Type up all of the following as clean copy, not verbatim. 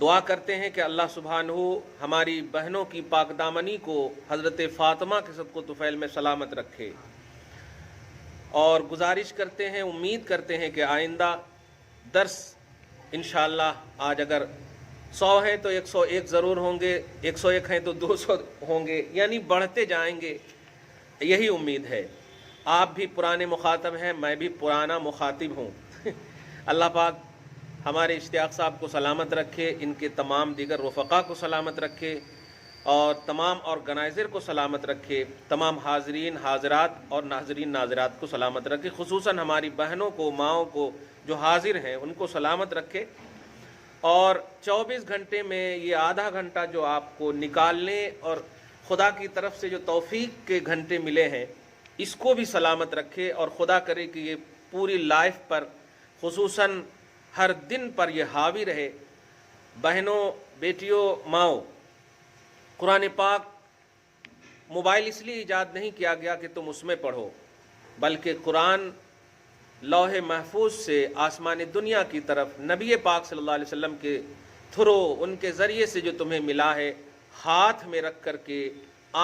دعا کرتے ہیں کہ اللہ سبحانہ ہماری بہنوں کی پاک دامنی کو حضرت فاطمہ کے صدقہ طفیل میں سلامت رکھے، اور گزارش کرتے ہیں، امید کرتے ہیں کہ آئندہ درس انشاءاللہ آج اگر 100 ہیں تو 101 ضرور ہوں گے، 101 ہیں تو 200 ہوں گے، یعنی بڑھتے جائیں گے، یہی امید ہے۔ آپ بھی پرانے مخاطب ہیں، میں بھی پرانا مخاطب ہوں۔ اللہ پاک ہمارے اشتیاق صاحب کو سلامت رکھے، ان کے تمام دیگر رفقا کو سلامت رکھے، اور تمام آرگنائزر کو سلامت رکھے، تمام حاضرین حاضرات اور ناظرین ناظرات کو سلامت رکھے، خصوصاً ہماری بہنوں کو، ماؤں کو جو حاضر ہیں ان کو سلامت رکھے، اور 24 گھنٹے میں یہ آدھا گھنٹہ جو آپ کو نکالنے اور خدا کی طرف سے جو توفیق کے گھنٹے ملے ہیں اس کو بھی سلامت رکھے، اور خدا کرے کہ یہ پوری لائف پر، خصوصاً ہر دن پر یہ حاوی رہے۔ بہنوں، بیٹیوں، ماؤں، قرآن پاک موبائل اس لیے ایجاد نہیں کیا گیا کہ تم اس میں پڑھو، بلکہ قرآن لوح محفوظ سے آسمان دنیا کی طرف نبی پاک صلی اللہ علیہ وسلم کے تھرو، ان کے ذریعے سے جو تمہیں ملا ہے، ہاتھ میں رکھ کر کے،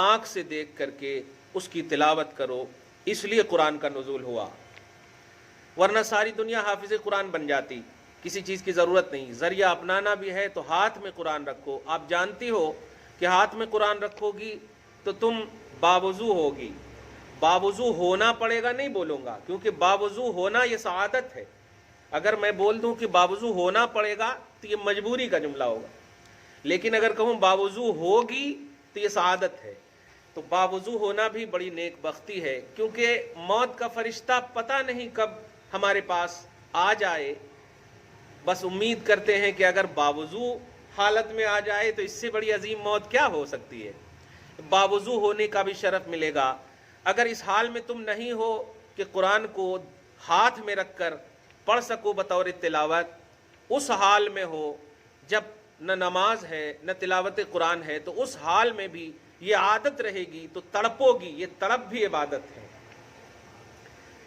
آنکھ سے دیکھ کر کے اس کی تلاوت کرو، اس لیے قرآن کا نزول ہوا، ورنہ ساری دنیا حافظ قرآن بن جاتی، کسی چیز کی ضرورت نہیں۔ ذریعہ اپنانا بھی ہے تو ہاتھ میں قرآن رکھو۔ آپ جانتی ہو کہ ہاتھ میں قرآن رکھو گی تو تم باوضو ہوگی، باوضو ہونا پڑے گا نہیں بولوں گا، کیونکہ باوضو ہونا یہ سعادت ہے۔ اگر میں بول دوں کہ باوضو ہونا پڑے گا تو یہ مجبوری کا جملہ ہوگا، لیکن اگر کہوں باوضو ہوگی تو یہ سعادت ہے۔ تو باوضو ہونا بھی بڑی نیک بختی ہے، کیونکہ موت کا فرشتہ پتہ نہیں کب ہمارے پاس آ جائے۔ بس امید کرتے ہیں کہ اگر باوضو حالت میں آ جائے تو اس سے بڑی عظیم موت کیا ہو سکتی ہے۔ باوضو ہونے کا بھی شرف ملے گا۔ اگر اس حال میں تم نہیں ہو کہ قرآن کو ہاتھ میں رکھ کر پڑھ سکو بطور تلاوت، اس حال میں ہو جب نہ نماز ہے نہ تلاوت قرآن ہے، تو اس حال میں بھی یہ عادت رہے گی تو تڑپو گی۔ یہ تڑپ بھی عبادت ہے،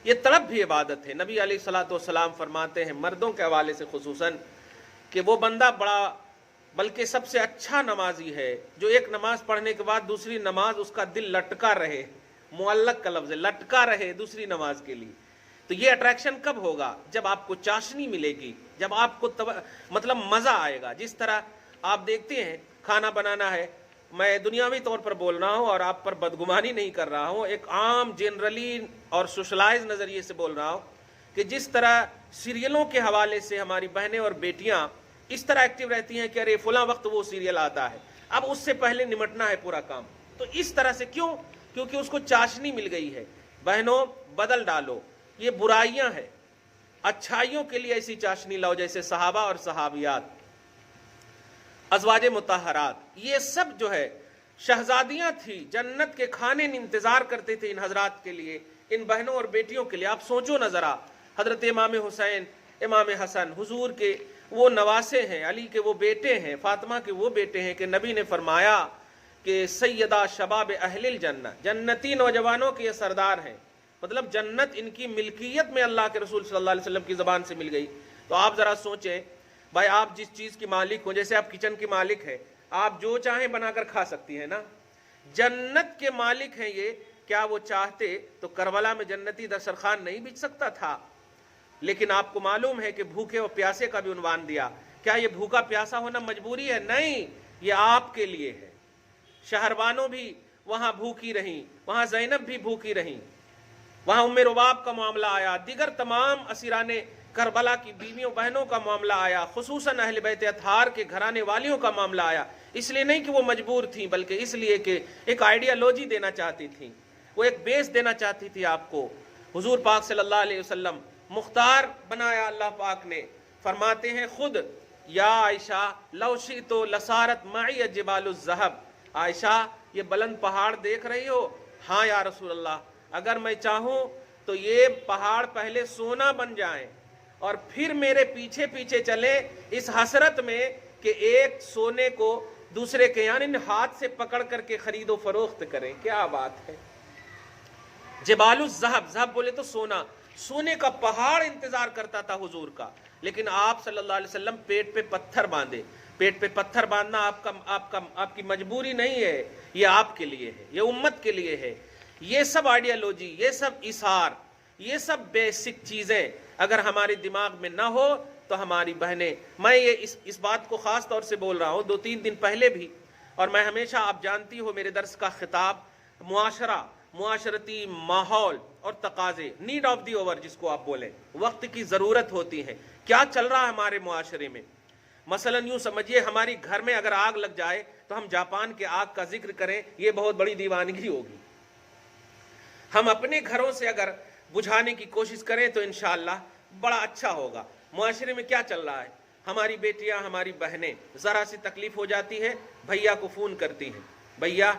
یہ تڑپ بھی عبادت ہے۔ نبی علیہ الصلوۃ والسلام فرماتے ہیں مردوں کے حوالے سے خصوصاً کہ وہ بندہ بڑا بلکہ سب سے اچھا نمازی ہے جو ایک نماز پڑھنے کے بعد دوسری نماز اس کا دل لٹکا رہے، معلق کا لفظ ہے، لٹکا رہے دوسری نماز کے لیے۔ تو یہ اٹریکشن کب ہوگا؟ جب آپ کو چاشنی ملے گی، جب آپ کو مطلب مزہ آئے گا۔ جس طرح آپ دیکھتے ہیں کھانا بنانا ہے، میں دنیاوی طور پر بول رہا ہوں اور آپ پر بدگمانی نہیں کر رہا ہوں، ایک عام جنرلی اور سوشلائز نظریے سے بول رہا ہوں کہ جس طرح سیریلوں کے حوالے سے ہماری بہنیں اور بیٹیاں اس طرح ایکٹیو رہتی ہیں کہ ارے فلاں وقت وہ سیریل آتا ہے، اب اس سے پہلے نمٹنا ہے پورا کام، تو اس طرح سے کیوں؟ کیونکہ اس کو چاشنی مل گئی ہے۔ بہنوں، بدل ڈالو، یہ برائیاں ہیں، اچھائیوں کے لیے ایسی چاشنی لاؤ جیسے صحابہ اور صحابیات، ازواج مطہرات، یہ سب جو ہے شہزادیاں تھیں، جنت کے کھانے انتظار کرتے تھے ان حضرات کے لیے، ان بہنوں اور بیٹیوں کے لیے۔ آپ سوچو نہ ذرا، حضرت امام حسین، امام حسن حضور کے وہ نواسے ہیں، علی کے وہ بیٹے ہیں، فاطمہ کے وہ بیٹے ہیں کہ نبی نے فرمایا کہ سیدہ شباب اہل الجنہ، جنتی نوجوانوں کے یہ سردار ہیں، مطلب جنت ان کی ملکیت میں اللہ کے رسول صلی اللہ علیہ وسلم کی زبان سے مل گئی۔ تو آپ ذرا سوچیں بھائی، آپ جس چیز کی مالک ہو، جیسے آپ کچن کی مالک ہے، آپ جو چاہیں بنا کر کھا سکتی ہیں نا، جنت کے مالک ہیں یہ، کیا وہ چاہتے تو کربلا میں جنتی دسترخوان نہیں بچ سکتا تھا؟ لیکن آپ کو معلوم ہے کہ بھوکے اور پیاسے کا بھی عنوان دیا۔ کیا یہ بھوکا پیاسا ہونا مجبوری ہے؟ نہیں، یہ آپ کے لیے ہے۔ شہربانوں بھی وہاں بھوکی رہیں، وہاں زینب بھی بھوکی رہیں، وہاں ام رباب کا معاملہ آیا، دیگر تمام اسیران کربلا کی بیویوں بہنوں کا معاملہ آیا، خصوصاً اہل بیت اطہار کے گھرانے والیوں کا معاملہ آیا۔ اس لیے نہیں کہ وہ مجبور تھیں، بلکہ اس لیے کہ ایک آئیڈیالوجی دینا چاہتی تھیں، وہ ایک بیس دینا چاہتی تھی آپ کو۔ حضور پاک صلی اللہ علیہ وسلم مختار بنایا اللہ پاک نے۔ فرماتے ہیں خود، یا عائشہ لو شئت لصارت معی جبال الذہب، عائشہ یہ بلند پہاڑ دیکھ رہی ہو؟ ہاں یا رسول اللہ، اگر میں چاہوں تو یہ پہاڑ پہلے سونا بن جائیں اور پھر میرے پیچھے پیچھے چلے اس حسرت میں کہ ایک سونے کو دوسرے کے یعنی ہاتھ سے پکڑ کر کے خرید و فروخت کریں۔ کیا بات ہے! جبال الذہب، ذہب بولے تو سونا، سونے کا پہاڑ انتظار کرتا تھا حضور کا، لیکن آپ صلی اللہ علیہ وسلم پیٹ پہ پتھر باندھے، پیٹ پہ پتھر باندھنا آپ کی مجبوری نہیں ہے، یہ آپ کے لیے ہے، یہ امت کے لیے ہے۔ یہ سب آئیڈیالوجی، یہ سب ایثار، یہ سب بیسک چیزیں اگر ہمارے دماغ میں نہ ہو تو ہماری بہنیں، میں یہ اس بات کو خاص طور سے بول رہا ہوں 2-3 دن پہلے بھی، اور میں ہمیشہ، آپ جانتی ہو میرے درس کا خطاب معاشرتی ماحول اور تقاضے، نیڈ آف دی اوور جس کو آپ بولیں، وقت کی ضرورت ہوتی ہے، کیا چل رہا ہے ہمارے معاشرے میں۔ مثلا یوں سمجھیے ہماری گھر میں اگر آگ لگ جائے تو ہم جاپان کے آگ کا ذکر کریں، یہ بہت بڑی دیوانگی ہوگی۔ ہم اپنے گھروں سے اگر بجھانے کی کوشش کریں تو انشاءاللہ بڑا اچھا ہوگا۔ معاشرے میں کیا چل رہا ہے، ہماری بیٹیاں، ہماری بہنیں ذرا سی تکلیف ہو جاتی ہے بھیا کو فون کرتی ہیں، بھیا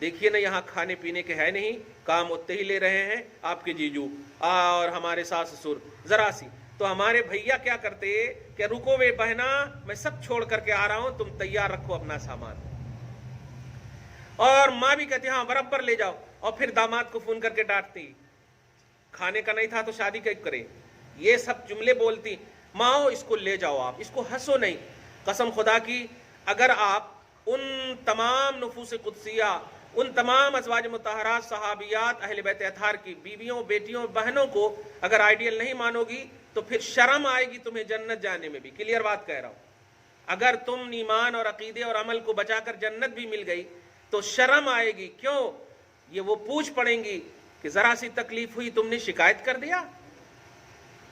دیکھیے نا یہاں کھانے پینے کے ہے نہیں، کام اتنے ہی لے رہے ہیں آپ کے جیجو اور ہمارے ساس سسر، ذرا سی تو ہمارے بھیا کیا کرتے کہ رکو وے بہنا، میں سب چھوڑ کر کے آ رہا ہوں، تم تیار رکھو اپنا سامان۔ اور ماں بھی کہتی ہاں برابر لے جاؤ، اور پھر داماد کو فون کر کے ڈانٹتی، کھانے کا نہیں تھا تو شادی کیوں کرے، یہ سب جملے بولتی۔ ماں اس کو لے جاؤ، آپ اس کو ہنسو نہیں۔ قسم خدا کی اگر آپ ان تمام نفوس قدسیہ، ان تمام ازواج مطہرات، صحابیات، اہل بیت اطہار کی بیویوں، بیٹیوں، بہنوں کو اگر آئیڈیل نہیں مانو گی تو پھر شرم آئے گی تمہیں جنت جانے میں بھی، کلیئر بات کہہ رہا ہوں۔ اگر تم ایمان اور عقیدے اور عمل کو بچا کر جنت بھی مل گئی تو شرم آئے گی، کیوں؟ یہ وہ پوچھ پڑیں گی کہ ذرا سی تکلیف ہوئی تم نے شکایت کر دیا،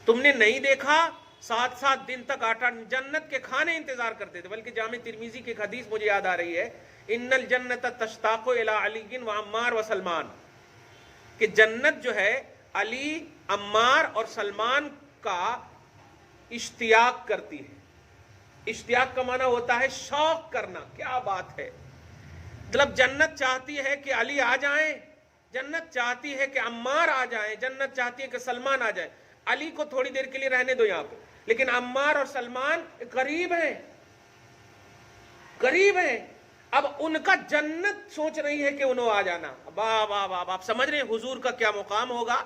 تم نے نہیں دیکھا 7 دن تک آٹا، جنت کے کھانے انتظار کرتے تھے۔ بلکہ جامع ترمذی کی ایک حدیث مجھے یاد آ رہی ہے، ان الجنت تشتاق الی علی و عمار و سلمان، کہ جنت جو ہے علی، عمار اور سلمان کا اشتیاق کرتی ہے۔ اشتیاق کا معنی ہوتا ہے شوق کرنا، کیا بات ہے، مطلب جنت چاہتی ہے کہ علی آ جائیں، جنت چاہتی ہے کہ عمار آ جائیں، جنت چاہتی ہے کہ سلمان آ جائیں۔ علی کو تھوڑی دیر کے لیے رہنے دو یہاں پہ، لیکن عمار اور سلمان قریب ہیں، قریب ہیں۔ اب ان کا جنت سوچ رہی ہے کہ انہوں آ جانا۔ واہ واہ واہ، آپ سمجھ رہے ہیں حضور کا کیا مقام ہوگا،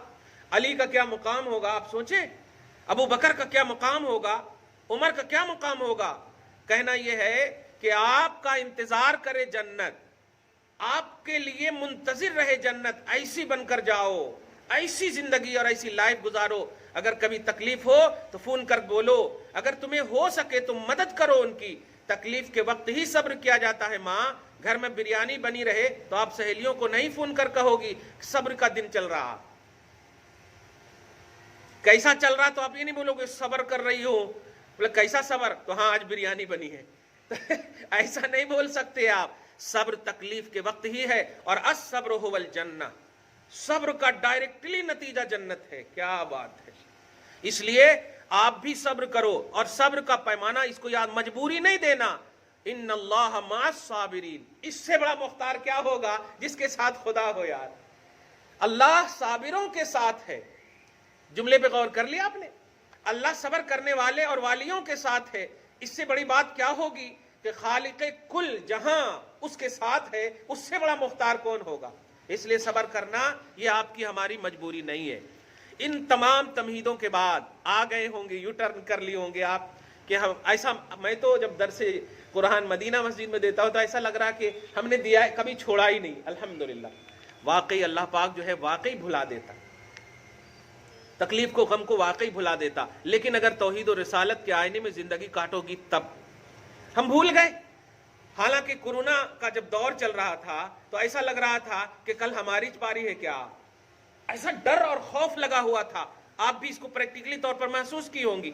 علی کا کیا مقام ہوگا، آپ سوچیں ابو بکر کا کیا مقام ہوگا، عمر کا کیا مقام ہوگا۔ کہنا یہ ہے کہ آپ کا انتظار کرے جنت، آپ کے لیے منتظر رہے جنت، ایسی بن کر جاؤ، ایسی زندگی اور ایسی لائف گزارو۔ اگر کبھی تکلیف ہو تو فون کر بولو، اگر تمہیں ہو سکے تو مدد کرو ان کی۔ تکلیف کے وقت ہی صبر کیا جاتا ہے۔ ماں گھر میں بریانی بنی رہے تو آپ سہیلیوں کو نہیں فون کر کہو گی صبر کا دن چل رہا، کیسا چل رہا، تو آپ یہ نہیں بولو گے صبر کر رہی ہو، بولے کیسا صبر، تو ہاں آج بریانی بنی ہے ایسا نہیں بول سکتے آپ۔ صبر تکلیف کے وقت ہی ہے، اور الصبر هو الجنہ، صبر کا ڈائریکٹلی نتیجہ جنت ہے۔ کیا بات ہے، اس لیے آپ بھی صبر کرو، اور صبر کا پیمانہ اس کو یاد، مجبوری نہیں دینا، ان اللہ مع الصابرین۔ اس سے بڑا مختار کیا ہوگا جس کے ساتھ خدا ہو یار، اللہ صابروں کے ساتھ ہے۔ جملے پہ غور کر لیا آپ نے، اللہ صبر کرنے والے اور والیوں کے ساتھ ہے۔ اس سے بڑی بات کیا ہوگی کہ خالق کل جہاں اس کے ساتھ ہے، اس سے بڑا مختار کون ہوگا۔ اس لیے صبر کرنا یہ آپ کی ہماری مجبوری نہیں ہے۔ ان تمام تمہیدوں کے بعد آ گئے ہوں گے، یو ٹرن کر لی ہوں گے آپ کہ ہم ایسا، میں تو جب درس قرآن مدینہ مسجد میں دیتا ہوں تو ایسا لگ رہا کہ ہم نے دیا ہے، کبھی چھوڑا ہی نہیں۔ الحمدللہ، واقعی اللہ پاک جو ہے واقعی بھلا دیتا، تکلیف کو، غم کو واقعی بھلا دیتا۔ لیکن اگر توحید و رسالت کے آئینے میں زندگی کاٹو گی تب ہم بھول گئے۔ حالانکہ کورونا کا جب دور چل رہا تھا تو ایسا لگ رہا تھا کہ کل ہماری پاری ہے کیا، ایسا ڈر اور خوف لگا ہوا تھا۔ آپ بھی اس کو پریکٹیکلی طور پر محسوس کی ہوں گی۔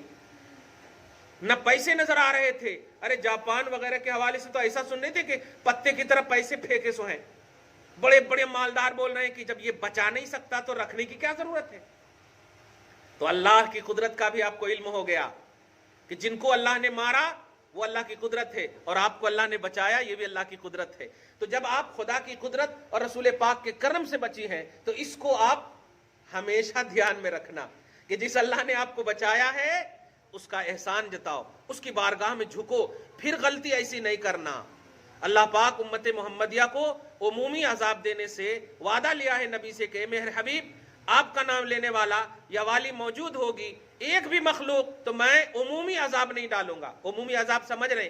نہ پیسے نظر آ رہے تھے، ارے جاپان وغیرہ کے حوالے سے تو ایسا سن رہے تھے کہ پتے کی طرف پیسے پھینکے سو ہیں، بڑے بڑے مالدار بول رہے ہیں کہ جب یہ بچا نہیں سکتا تو رکھنے کی کیا ضرورت ہے۔ تو اللہ کی قدرت کا بھی آپ کو علم ہو گیا کہ جن کو اللہ نے مارا وہ اللہ کی قدرت ہے، اور آپ کو اللہ نے بچایا یہ بھی اللہ کی قدرت ہے۔ تو جب آپ خدا کی قدرت اور رسول پاک کے کرم سے بچی ہیں تو اس کو آپ ہمیشہ دھیان میں رکھنا کہ جس اللہ نے آپ کو بچایا ہے اس کا احسان جتاؤ، اس کی بارگاہ میں جھکو، پھر غلطی ایسی نہیں کرنا۔ اللہ پاک امت محمدیہ کو عمومی عذاب دینے سے وعدہ لیا ہے نبی سے کہ میرے حبیب آپ کا نام لینے والا یا والی موجود ہوگی ایک بھی مخلوق تو میں عمومی عذاب نہیں ڈالوں گا۔ عمومی عذاب سمجھ رہے ہیں،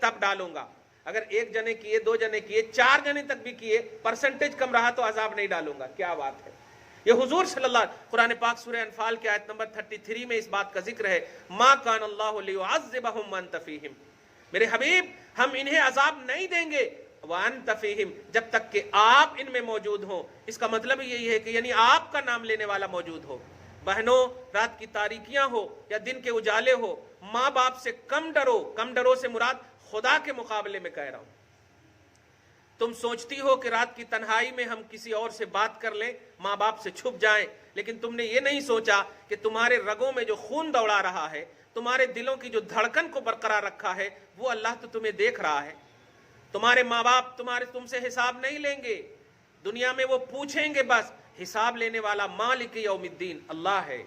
تب ڈالوں گا، اگر 1 جنے کیے، 2 جنے کیے، 4 جنے تک بھی کیے، پرسنٹیج کم رہا تو عذاب نہیں ڈالوں گا۔ کیا بات ہے! یہ حضور صلی اللہ علیہ وسلم، قرآن پاک سورہ انفال کی آیت نمبر 33 میں اس بات کا ذکر ہے، ما کان اللہ لیعذبہم وانت فیہم، میرے حبیب ہم انہیں عذاب نہیں دیں گے وانت فیہم، جب تک کہ آپ ان میں موجود ہوں۔ اس کا مطلب یہی ہے کہ یعنی آپ کا نام لینے والا موجود ہو۔ بہنوں، رات کی تاریکیاں ہو یا دن کے اجالے ہو، ماں باپ سے کم ڈرو۔ کم ڈرو سے مراد خدا کے مقابلے میں کہہ رہا ہوں۔ تم سوچتی ہو کہ رات کی تنہائی میں ہم کسی اور سے بات کر لیں، ماں باپ سے چھپ جائیں، لیکن تم نے یہ نہیں سوچا کہ تمہارے رگوں میں جو خون دوڑا رہا ہے، تمہارے دلوں کی جو دھڑکن کو برقرار رکھا ہے، وہ اللہ تو تمہیں دیکھ رہا ہے۔ تمہارے ماں باپ تم سے حساب نہیں لیں گے، دنیا میں وہ پوچھیں گے، بس حساب لینے والا مالک یوم الدین اللہ ہے،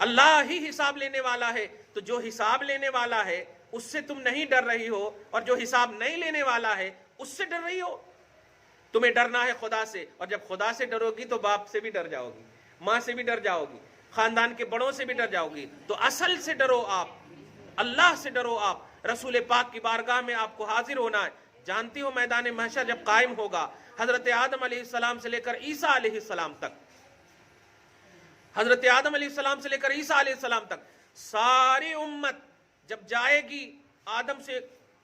اللہ ہی حساب لینے والا ہے۔ تو جو حساب لینے والا ہے اس سے تم نہیں ڈر رہی ہو، اور جو حساب نہیں لینے والا ہے اس سے ڈر رہی ہو۔ تمہیں ڈرنا ہے خدا سے، اور جب خدا سے ڈرو گی تو باپ سے بھی ڈر جاؤ گی، ماں سے بھی ڈر جاؤ گی، خاندان کے بڑوں سے بھی ڈر جاؤ گی۔ تو اصل سے ڈرو آپ، اللہ سے ڈرو آپ، رسول پاک کی بارگاہ میں آپ کو حاضر ہونا ہے۔ جانتی ہو میدان محشر جب قائم ہوگا، حضرت آدم علیہ السلام سے لے کر عیسیٰ علیہ السلام تک، حضرت آدم علیہ السلام سے لے کر عیسیٰ علیہ السلام تک ساری امت جب جائے گی، آدم سے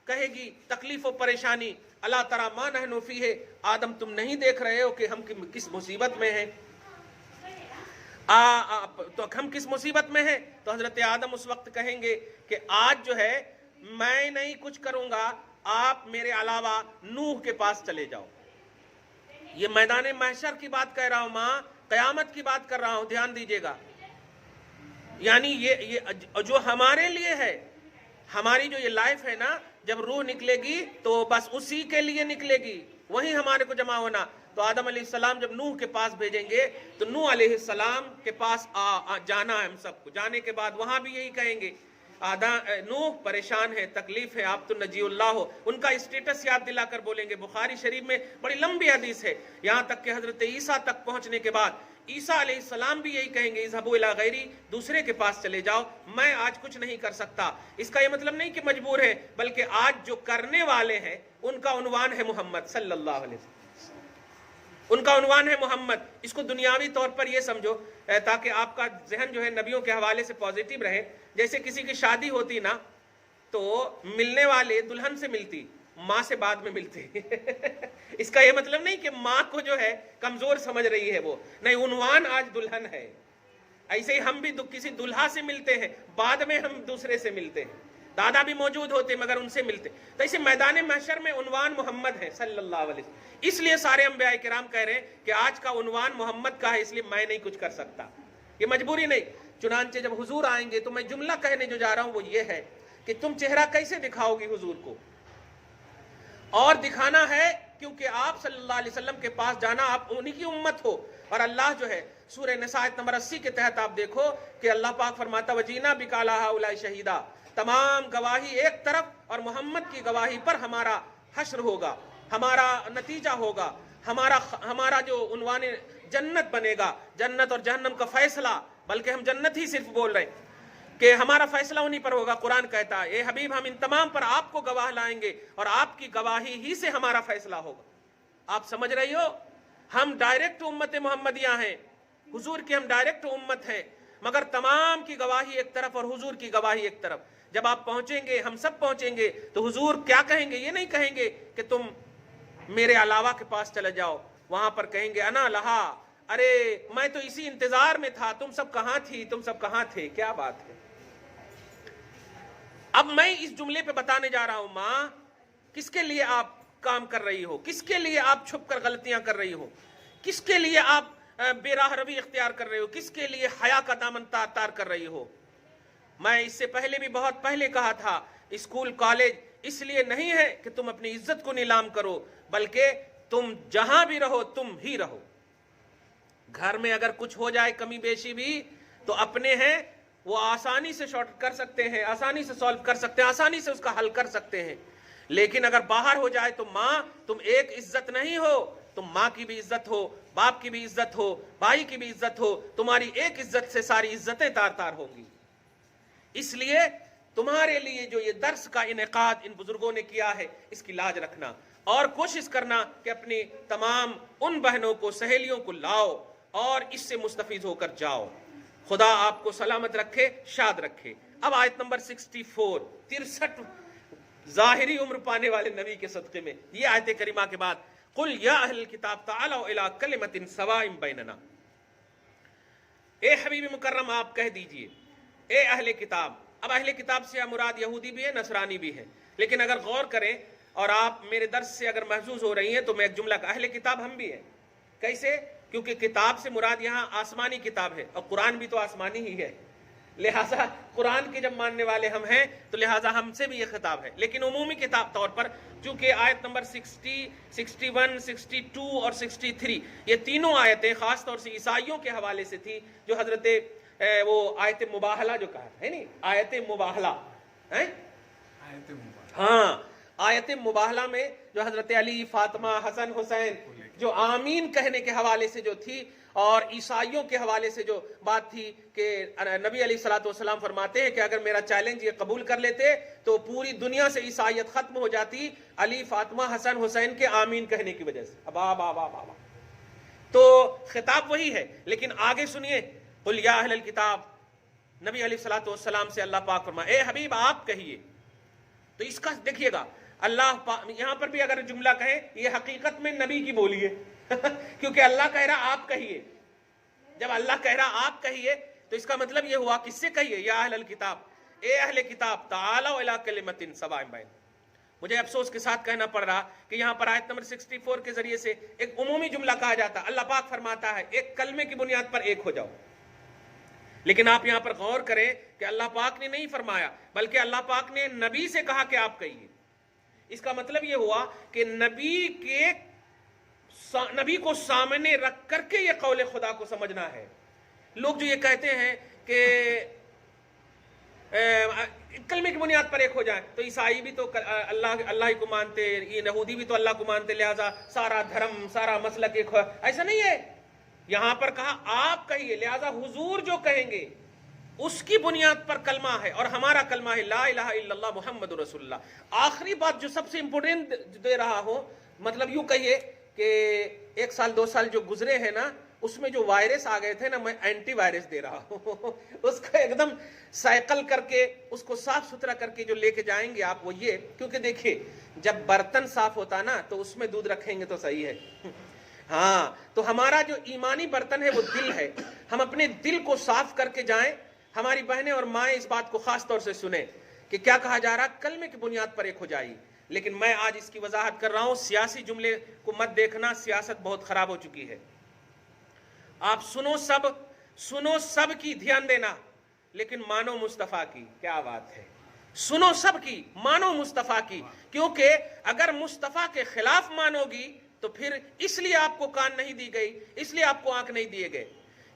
کہے گی تکلیف و پریشانی، اللہ تری ما نحن فیہ، آدم تم نہیں دیکھ رہے ہو کہ ہم کس مصیبت میں ہیں، تو ہم کس مصیبت میں ہیں؟ تو حضرت آدم اس وقت کہیں گے کہ آج جو ہے میں نہیں کچھ کروں گا، آپ میرے علاوہ نوح کے پاس چلے جاؤ۔ یہ میدان محشر کی بات کہہ رہا ہوں ماں، قیامت کی بات کر رہا ہوں، دھیان دیجیے گا۔ یعنی یہ جو ہمارے لیے ہے، ہماری جو یہ لائف ہے نا، جب روح نکلے گی تو بس اسی کے لیے نکلے گی، وہی ہمارے کو جمع ہونا۔ تو آدم علیہ السلام جب نوح کے پاس بھیجیں گے تو نوح علیہ السلام کے پاس جانا ہے ہم سب کو۔ جانے کے بعد وہاں بھی یہی کہیں گے، نوح پریشان ہے، تکلیف ہے، آپ تو نجی اللہ ہو۔ ان کا اسٹیٹس یاد دلا کر بولیں گے۔ بخاری شریف میں بڑی لمبی حدیث ہے، یہاں تک کہ حضرت عیسیٰ تک پہنچنے کے بعد عیسیٰ علیہ السلام بھی یہی کہیں گے، اذهبوا الی غیری، دوسرے کے پاس چلے جاؤ، میں آج کچھ نہیں کر سکتا۔ اس کا یہ مطلب نہیں کہ مجبور ہے، بلکہ آج جو کرنے والے ہیں ان کا عنوان ہے محمد صلی اللہ علیہ وسلم، ان کا عنوان ہے محمد۔ اس کو دنیاوی طور پر یہ سمجھو تاکہ آپ کا ذہن جو ہے نبیوں کے حوالے سے پازیٹیو رہے۔ جیسے کسی کی شادی ہوتی نا تو ملنے والے دلہن سے ملتی، ماں سے بعد میں ملتے۔ اس کا یہ مطلب نہیں کہ ماں کو جو ہے کمزور سمجھ رہی ہے وہ، نہیں، عنوان آج دلہن ہے۔ ایسے ہی ہم بھی کسی دلہا سے ملتے ہیں، بعد میں ہم دوسرے سے ملتے ہیں، دادا بھی موجود ہوتے مگر ان سے ملتے۔ تو اسے میدان محشر میں عنوان محمد ہے صلی اللہ علیہ وسلم۔ اس لیے سارے انبیاء کرام کہہ رہے ہیں کہ آج کا عنوان محمد کا ہے، اس لیے میں نہیں کچھ کر سکتا، یہ مجبوری نہیں۔ چنانچہ جب حضور آئیں گے تو میں جملہ کہنے جو جا رہا ہوں وہ یہ ہے کہ تم چہرہ کیسے دکھاؤ گی حضور کو، اور دکھانا ہے کیونکہ آپ صلی اللہ علیہ وسلم کے پاس جانا، آپ انہی کی امت ہو۔ اور اللہ جو ہے سورہ نساء آیت نمبر 80 کے تحت آپ دیکھو کہ اللہ پاک فرماتا وجینا بک علی ہؤلاء شہیدا، تمام گواہی ایک طرف اور محمد کی گواہی پر ہمارا حشر ہوگا، ہمارا نتیجہ ہوگا، ہمارا جو عنوان جنت بنے گا، جنت اور جہنم کا فیصلہ، بلکہ ہم جنت ہی صرف بول رہے ہیں کہ ہمارا فیصلہ انہی پر ہوگا۔ قرآن کہتا ہے اے حبیب ہم ان تمام پر آپ کو گواہ لائیں گے اور آپ کی گواہی ہی سے ہمارا فیصلہ ہوگا۔ آپ سمجھ رہی ہو، ہم ڈائریکٹ امت محمدیہ ہیں، حضور کی ہم ڈائریکٹ امت ہیں، مگر تمام کی گواہی ایک طرف اور حضور کی گواہی ایک طرف۔ جب آپ پہنچیں گے، ہم سب پہنچیں گے تو حضور کیا کہیں گے؟ یہ نہیں کہیں گے کہ تم میرے علاوہ کے پاس چلے جاؤ، وہاں پر کہیں گے انا لہا، ارے میں تو اسی انتظار میں تھا، تم سب کہاں تھی، تم سب کہاں تھے؟ کیا بات ہے۔ اب میں اس جملے پہ بتانے جا رہا ہوں ماں، کس کے لیے آپ کام کر رہی ہو، کس کے لیے آپ چھپ کر غلطیاں کر رہی ہو، کس کے لیے آپ بے راہ روی اختیار کر رہے ہو، کس کے لیے حیا کا دامن تار کر رہی ہو۔ میں اس سے پہلے بھی بہت پہلے کہا تھا، اسکول کالج اس لیے نہیں ہے کہ تم اپنی عزت کو نیلام کرو، بلکہ تم جہاں بھی رہو تم ہی رہو۔ گھر میں اگر کچھ ہو جائے کمی بیشی بھی تو اپنے ہیں، وہ آسانی سے شارٹ کر سکتے ہیں، آسانی سے سالو کر سکتے ہیں، آسانی سے اس کا حل کر سکتے ہیں۔ لیکن اگر باہر ہو جائے تو ماں تم ایک عزت نہیں ہو، تم ماں کی بھی عزت ہو، باپ کی بھی عزت ہو، بھائی کی بھی عزت ہو، تمہاری ایک عزت سے ساری عزتیں تار تار ہوں گی۔ اس لیے تمہارے لیے جو یہ درس کا انعقاد ان بزرگوں نے کیا ہے اس کی لاج رکھنا اور کوشش کرنا کہ اپنی تمام ان بہنوں کو سہیلیوں کو لاؤ اور اس سے مستفید ہو کر جاؤ. خدا آپ کو سلامت رکھے، شاد رکھے. اب آیت نمبر 64 63 ظاہری عمر پانے والے نبی کے صدقے میں یہ آیت کریمہ کے بعد قل یا اہل الکتاب تعالوا الی کلمۃ سواء بیننا. اے حبیب مکرم آپ کہہ دیجئے اے اہل کتاب. اب اہل کتاب سے مراد یہودی بھی ہے، نصرانی بھی ہے، لیکن اگر غور کریں اور آپ میرے درس سے اگر محظوظ ہو رہی ہیں تو میں ایک جملہ اہل کتاب ہم بھی ہیں. کیسے؟ کیونکہ کتاب سے مراد یہاں آسمانی کتاب ہے اور قرآن بھی تو آسمانی ہی ہے، لہٰذا قرآن کے جب ماننے والے ہم ہیں تو لہٰذا ہم سے بھی یہ خطاب ہے. لیکن عمومی کتاب طور پر چونکہ آیت نمبر 60 61 62 اور 63 یہ تینوں آیتیں خاص طور سے عیسائیوں کے حوالے سے تھی جو حضرت وہ آیت مباہلہ جو کہا ہے نہیں، آیت مباہلہ ہیں، ہاں آیت مباہلہ میں جو حضرت علی، فاطمہ، حسن، حسین جو آمین کہنے کے حوالے سے جو تھی اور عیسائیوں کے حوالے سے جو بات تھی کہ نبی علیہ الصلوۃ والسلام فرماتے ہیں کہ اگر میرا چیلنج یہ قبول کر لیتے تو پوری دنیا سے عیسائیت ختم ہو جاتی علی، فاطمہ، حسن، حسین کے آمین کہنے کی وجہ سے. تو خطاب وہی ہے، لیکن آگے سنیے قل یا اہل الکتاب. نبی علیہ الصلوۃ والسلام سے اللہ پاک فرمائے اے حبیب آپ کہیے. تو اس کا دیکھیے گا اللہ یہاں پر بھی اگر جملہ کہے یہ حقیقت میں نبی کی بولی ہے کیونکہ اللہ کہہ رہا آپ کہیے. جب اللہ کہہ رہا آپ کہیے تو اس کا مطلب یہ ہوا کس سے کہیے؟ یا اہل الکتاب اے اہل کتاب تعالوا الی کلمۃ سواء بین. مجھے افسوس کے ساتھ کہنا پڑ رہا کہ یہاں پر آیت نمبر 64 کے ذریعے سے ایک عمومی جملہ کہا جاتا. اللہ پاک فرماتا ہے ایک کلمے کی بنیاد پر ایک ہو جاؤ، لیکن آپ یہاں پر غور کریں کہ اللہ پاک نے نہیں فرمایا بلکہ اللہ پاک نے نبی سے کہا کہ آپ کہیے. اس کا مطلب یہ ہوا کہ نبی کو سامنے رکھ کر کے یہ قول خدا کو سمجھنا ہے. لوگ جو یہ کہتے ہیں کہ کلمے کی بنیاد پر ایک ہو جائیں تو عیسائی بھی تو اللہ ہی کو مانتے، یہ یہودی بھی تو اللہ کو مانتے، لہذا سارا دھرم سارا مسلک ایک ہو. ایسا نہیں ہے. یہاں پر کہا آپ کہیے، لہذا حضور جو کہیں گے اس کی بنیاد پر کلمہ ہے اور ہمارا کلمہ ہے لا الہ الا اللہ محمد رسول اللہ. آخری بات جو سب سے امپورٹنٹ دے رہا ہوں، مطلب یوں کہیے کہ 1 سال 2 سال جو گزرے ہیں نا اس میں جو وائرس آ گئے تھے نا، میں اینٹی وائرس دے رہا ہوں اس کو ایک دم سائیکل کر کے اس کو صاف ستھرا کر کے جو لے کے جائیں گے آپ وہ یہ. کیونکہ دیکھیے جب برتن صاف ہوتا نا تو اس میں دودھ رکھیں گے تو صحیح ہے. ہاں تو ہمارا جو ایمانی برتن ہے وہ دل ہے. ہم اپنے دل کو صاف کر کے جائیں. ہماری بہنیں اور مائیں اس بات کو خاص طور سے سنیں کہ کیا کہا جا رہا، کلمے کی بنیاد پر ایک ہو جائیے. لیکن میں آج اس کی وضاحت کر رہا ہوں، سیاسی جملے کو مت دیکھنا، سیاست بہت خراب ہو چکی ہے. آپ سنو سب کی، دھیان دینا، لیکن مانو مصطفیٰ کی. کیا بات ہے، سنو سب کی مانو مصطفیٰ کی. کیونکہ اگر مصطفیٰ کے خلاف مانو گی تو پھر اس لیے آپ کو کان نہیں دی گئی، اس لیے آپ کو آنکھ نہیں دیے گئے.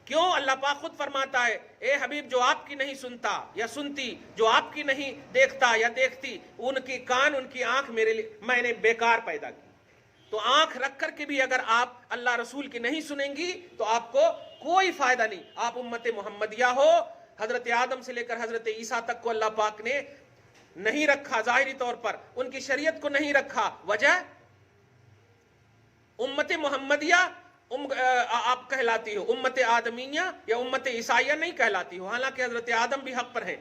کیوں؟ اللہ پاک خود فرماتا ہے اے حبیب جو آپ کی نہیں سنتا یا سنتی، جو آپ کی نہیں دیکھتا یا دیکھتی، ان کی کان ان کی آنکھ میرے لیے میں نے بیکار پیدا کی. تو آنکھ رکھ کر کے بھی اگر آپ اللہ رسول کی نہیں سنیں گی تو آپ کو کوئی فائدہ نہیں. آپ امت محمدیہ ہو. حضرت آدم سے لے کر حضرت عیسیٰ تک کو اللہ پاک نے نہیں رکھا ظاہری طور پر، ان کی شریعت کو نہیں رکھا. وجہ امت محمدیہ آپ کہلاتی ہو، امت آدمیہ یا امت عیسائیہ نہیں کہلاتی ہو. حالانکہ حضرت آدم بھی حق پر ہیں،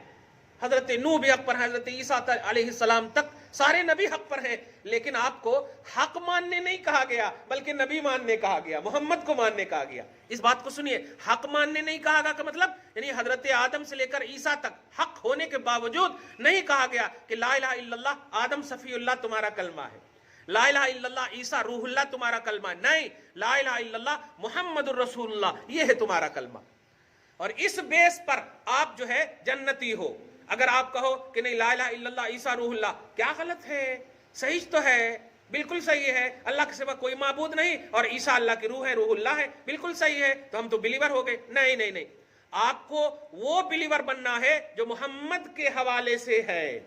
حضرت نوح بھی حق پر ہیں، حضرت عیسیٰ علیہ السلام تک سارے نبی حق پر ہیں. لیکن آپ کو حق ماننے نہیں کہا گیا بلکہ نبی ماننے کہا گیا، محمد کو ماننے کہا گیا. اس بات کو سنیے، حق ماننے نہیں کہا گیا کا مطلب یعنی حضرت آدم سے لے کر عیسیٰ تک حق ہونے کے باوجود نہیں کہا گیا کہ لا الہ الا اللہ آدم صفی اللہ تمہارا کلمہ ہے، لا الہ الا اللہ عیسیٰ روح اللہ تمہارا کلمہ. نہیں، لا الہ الا اللہ محمد الرسول اللہ یہ ہے تمہارا کلمہ. اور اس بیس پر آپ جو ہے جنتی ہو. اگر آپ کہو کہ نہیں لا الہ الا اللہ عیسیٰ روح اللہ، کیا غلط ہے؟ صحیح تو ہے، بالکل صحیح ہے. اللہ کے سوا کوئی معبود نہیں اور عیسیٰ اللہ کی روح ہے، روح اللہ ہے، بالکل صحیح ہے. تو ہم تو بلیور ہو گئے. نہیں نہیں نہیں، آپ کو وہ بلیور بننا ہے جو محمد کے حوالے سے ہے.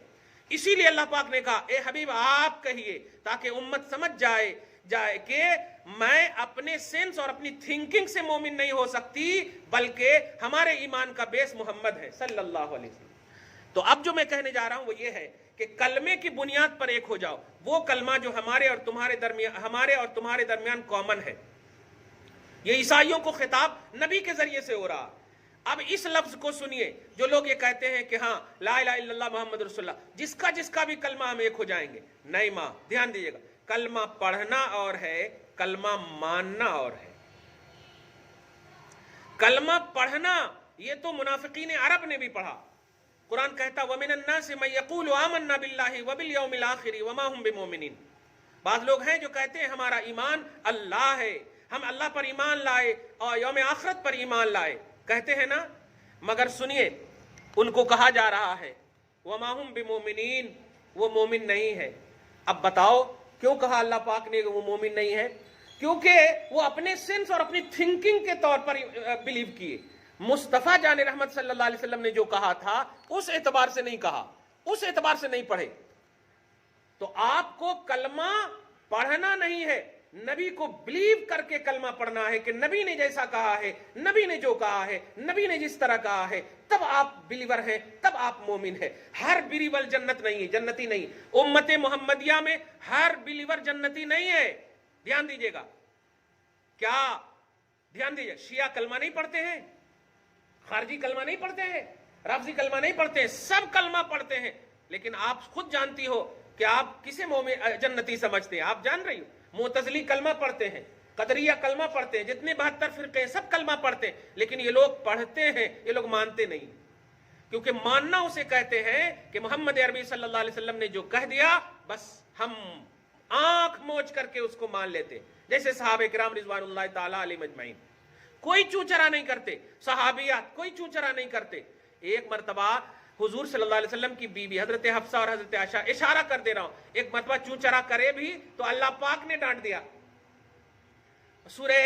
اسی لیے اللہ پاک نے کہا اے حبیب آپ کہیے، تاکہ امت سمجھ جائے کہ میں اپنے سینس اور اپنی تھنکنگ سے مومن نہیں ہو سکتی، بلکہ ہمارے ایمان کا بیس محمد ہے صلی اللہ علیہ وسلم. تو اب جو میں کہنے جا رہا ہوں وہ یہ ہے کہ کلمے کی بنیاد پر ایک ہو جاؤ، وہ کلمہ جو ہمارے اور تمہارے درمیان کامن ہے۔ یہ عیسائیوں کو خطاب نبی کے ذریعے سے ہو رہا۔ اب اس لفظ کو سنیے، جو لوگ یہ کہتے ہیں کہ ہاں لا الہ الا اللہ محمد رسول اللہ، جس کا بھی کلمہ ہم ایک ہو جائیں گے، نہیں ماں، دھیان دیجیے گا، کلمہ پڑھنا اور ہے، کلمہ ماننا اور ہے۔ کلمہ پڑھنا یہ تو منافقین عرب نے بھی پڑھا۔ قرآن کہتا وَمِنَ النَّاسِ مَن يَقُولُ آمَنَّا بِاللَّهِ وَبِالْيَوْمِ الْآخِرِ وَمَا هُمْ بِمُؤْمِنِينَ۔ بعض لوگ ہیں جو کہتے ہیں ہمارا ایمان اللہ ہے، ہم اللہ پر ایمان لائے اور یوم آخرت پر ایمان لائے، کہتے ہیں نا، مگر سنیے ان کو کہا جا رہا ہے وَمَا هُمْ بِمُؤْمِنِينَ، وہ مومن نہیں ہے۔ اب بتاؤ کیوں کہا اللہ پاک نے کہ وہ مومن نہیں ہے؟ کیونکہ وہ اپنے سینس اور اپنی تھنکنگ کے طور پر بلیو کیے۔ مصطفیٰ جان رحمت صلی اللہ علیہ وسلم نے جو کہا تھا اس اعتبار سے نہیں کہا، اس اعتبار سے نہیں پڑھے۔ تو آپ کو کلمہ پڑھنا نہیں ہے، نبی کو بلیو کر کے کلمہ پڑھنا ہے کہ نبی نے جیسا کہا ہے، نبی نے جو کہا ہے، نبی نے جس طرح کہا ہے، تب آپ بلیور ہیں، تب آپ مومن ہیں۔ ہر بلیور جنت نہیں ہے، جنتی نہیں۔ امت محمدیہ میں ہر بلیور جنتی نہیں ہے، دھیان دیجیے گا۔ کیا دھیان دیجیے، شیعہ کلمہ نہیں پڑھتے ہیں، خارجی کلمہ نہیں پڑھتے ہیں، رافضی کلمہ نہیں پڑھتے ہیں، سب کلمہ پڑھتے ہیں، لیکن آپ خود جانتی ہو کہ آپ کسے جنتی سمجھتے ہیں، آپ جان رہی ہو۔ معتزلی کلمہ پڑھتے ہیں، قدریہ کلمہ پڑھتے ہیں، جتنے 72 فرقے ہیں سب کلمہ پڑھتے ہیں، لیکن یہ لوگ پڑھتے ہیں، یہ لوگ مانتے نہیں، کیونکہ ماننا اسے کہتے ہیں کہ محمد عربی صلی اللہ علیہ وسلم نے جو کہہ دیا بس ہم آنکھ موج کر کے اس کو مان لیتے، جیسے صحابہ کرام رضوان اللہ تعالیٰ علیہ مجمعین، کوئی چوچرا نہیں کرتے، صحابیات کوئی چوچرا نہیں کرتے۔ ایک مرتبہ حضور صلی اللہ علیہ وسلم کی بیوی حضرت حفصہ اور حضرت عائشہ، اشارہ کر دے رہا ہوں، ایک مرتبہ چوچرا کرے بھی تو اللہ پاک نے ڈانٹ دیا۔ سورہ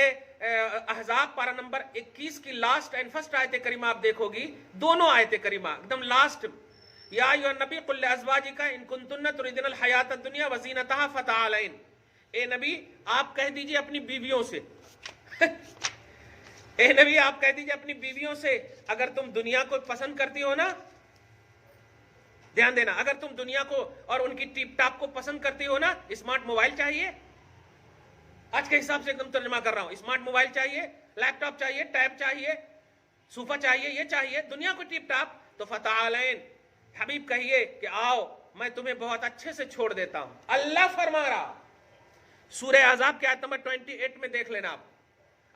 احزاب پارہ نمبر 21 کی لاسٹ اینڈ فرسٹ آیت کریمہ آپ دیکھو گی، دونوں آیت کریمہ ایک دم لاسٹ، یا ایھا النبی قل لازواجک ان کنتن تریدن الحیات الدنیا وزینتہا فتعالین، اے نبی آپ کہہ دیجئے اپنی بیویوں سے اے نبی آپ کہہ دیجئے اپنی بیویوں سے، اگر تم دنیا کو پسند کرتی ہو نا، دھیان دینا، اگر تم دنیا کو اور ان کی ٹیپ ٹاپ کو پسند کرتی ہو نا، اسمارٹ موبائل چاہیے، آج کے حساب سے ایک دم ترجمہ کر رہا ہوں، اسمارٹ موبائل چاہیے، لیپ ٹاپ چاہیے، ٹیب چاہیے، صوفہ چاہیے، یہ چاہیے، دنیا کو ٹیپ ٹاپ، تو فتعالین، حبیب کہیے کہ آؤ میں تمہیں بہت اچھے سے چھوڑ دیتا ہوں۔ اللہ فرما رہا، سورہ احزاب کی آیت نمبر 28 میں دیکھ لینا آپ،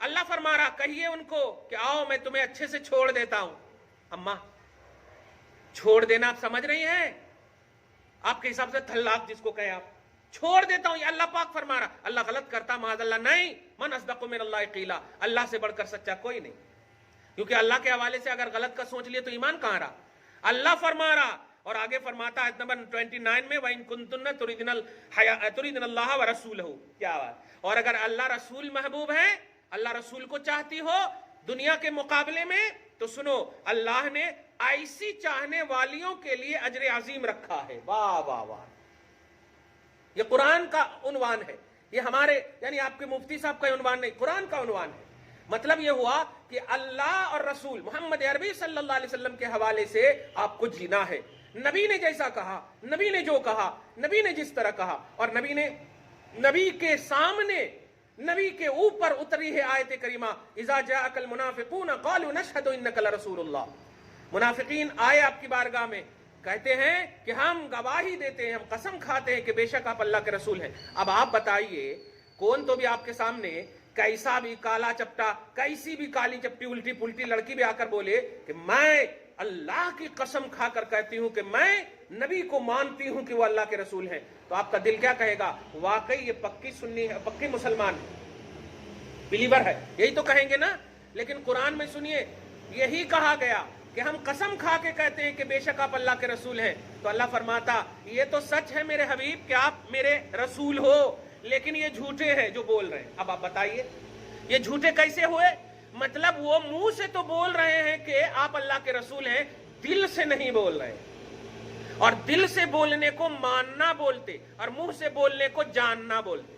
اللہ فرما رہا کہیے ان کو کہ آؤ میں تمہیں اچھے سے چھوڑ دیتا ہوں۔ اماں چھوڑ دینا آپ سمجھ رہی ہیں؟ آپ کے حساب سے طلاق جس کو کہیں آپ، چھوڑ دیتا ہوں، یہ اللہ پاک فرما رہا۔ اللہ غلط کرتا معاذ اللہ؟ نہیں، من اصدق من اللہ قیلا، اللہ سے بڑھ کر سچا کوئی نہیں، کیونکہ اللہ کے حوالے سے اگر غلط کا سوچ لیے تو ایمان کہاں رہا؟ اللہ فرما رہا، اور آگے فرماتا ہے نمبر 29 میں وَإِن كُنتُنَّ تُرِيدْنَ اللَّهَ وَرَسُولَهُ، کیا بات، اور اگر اللہ رسول محبوب ہے، اللہ رسول کو چاہتی ہو دنیا کے مقابلے میں، تو سنو اللہ نے ایسی چاہنے والیوں کے لیے اجر عظیم رکھا ہے۔ واہ واہ واہ، یہ قرآن کا عنوان ہے، یہ ہمارے یعنی آپ کے مفتی صاحب کا عنوان نہیں، قرآن کا عنوان ہے۔ مطلب یہ ہوا کہ اللہ اور رسول محمد عربی صلی اللہ علیہ وسلم کے حوالے سے آپ کو جینا ہے، نبی نے جیسا کہا، نبی نے جو کہا، نبی نے جس طرح کہا، اور نبی کے سامنے، نبی کے اوپر اتری ہے آیت کریمہ اذا جاءک المنافقون قالوا نشهد انک لرسول اللہ، منافقین آئے آپ کی بارگاہ میں، کہتے ہیں کہ ہم گواہی دیتے ہیں، ہم قسم کھاتے ہیں کہ بے شک آپ اللہ کے رسول ہیں۔ اب آپ بتائیے، کون تو بھی آپ کے سامنے کیسا بھی کالا چپٹا، کیسی بھی کالی چپٹی الٹی پلٹی لڑکی بھی آ کر بولے کہ میں اللہ کی قسم کھا کر کہتی ہوں کہ میں نبی کو مانتی ہوں کہ وہ اللہ کے رسول ہیں، تو آپ کا دل کیا کہے گا؟ واقعی یہ پکی سنی ہے، پکی مسلمان ہے، بلیور ہے، یہی تو کہیں گے نا۔ لیکن قرآن میں سنیے، یہی کہا گیا کہ ہم قسم کھا کے کہتے ہیں کہ بے شک آپ اللہ کے رسول ہیں، تو اللہ فرماتا یہ تو سچ ہے میرے حبیب کہ آپ میرے رسول ہو، لیکن یہ جھوٹے ہیں جو بول رہے ہیں۔ اب آپ بتائیے یہ جھوٹے کیسے ہوئے؟ مطلب وہ منہ سے تو بول رہے ہیں کہ آپ اللہ کے رسول ہیں، دل سے نہیں بول رہے ہیں، اور دل سے بولنے کو ماننا بولتے، اور منہ سے بولنے کو جاننا بولتے۔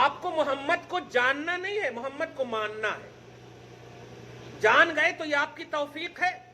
آپ کو محمد کو جاننا نہیں ہے، محمد کو ماننا ہے۔ جان گئے تو یہ آپ کی توفیق ہے،